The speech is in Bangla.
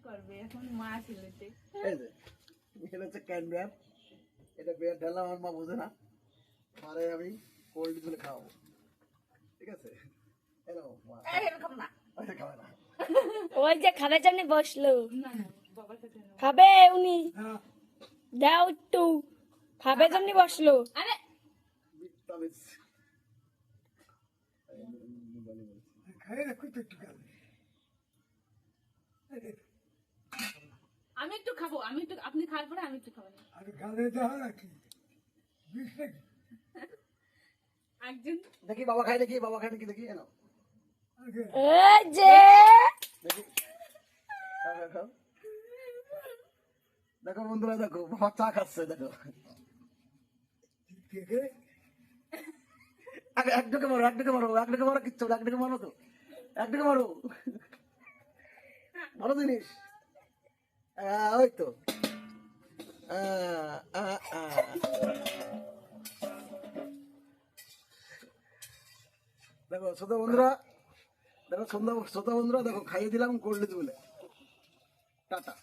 করবে এখন মা ছেলেতে। এই যে এটা হচ্ছে ক্যান বিয়ার, এটা বিয়ার ঢালা আমার মা বোঝে না, মারে আমি কোল্ড তুলে খাওয়াবো, ঠিক আছে? হ্যালো মা, এরকম না, আরে খাবে না, ওই যে খাবার জন্য বসলো, না না বাবার সাথে না। খাবে উনি, দাও একটু, খাবার জন্য বসলো। আরে তাবিজ খাই রাখো তো একটু খাবে। আমি একটু খাবো, আমি একটু, আপনি খাওয়ার পরে আমি একটু খাবো। আর গালে দেওয়া নাকি বিষ নাকি? একজন দেখি বাবা খায়, দেখি বাবা খায় নাকি, দেখি এনো আগে এই যে দেখি, খাও খাও খাও। দেখো বন্ধুরা, দেখো বাবা চা খাচ্ছে, দেখো থেকে আগে একটাকে মারো, একটাকে মারো, একটাকে মারো, কিচ্ছু না, একটাকে মারো তো, একটাকে মারো, ভালো জিনিস, ওই তো, দেখো শ্রোতা বন্ধুরা, দেখো শ্রোতা বন্ধুরা, দেখো খাইয়ে দিলাম কোল্ড বলে, টাটা।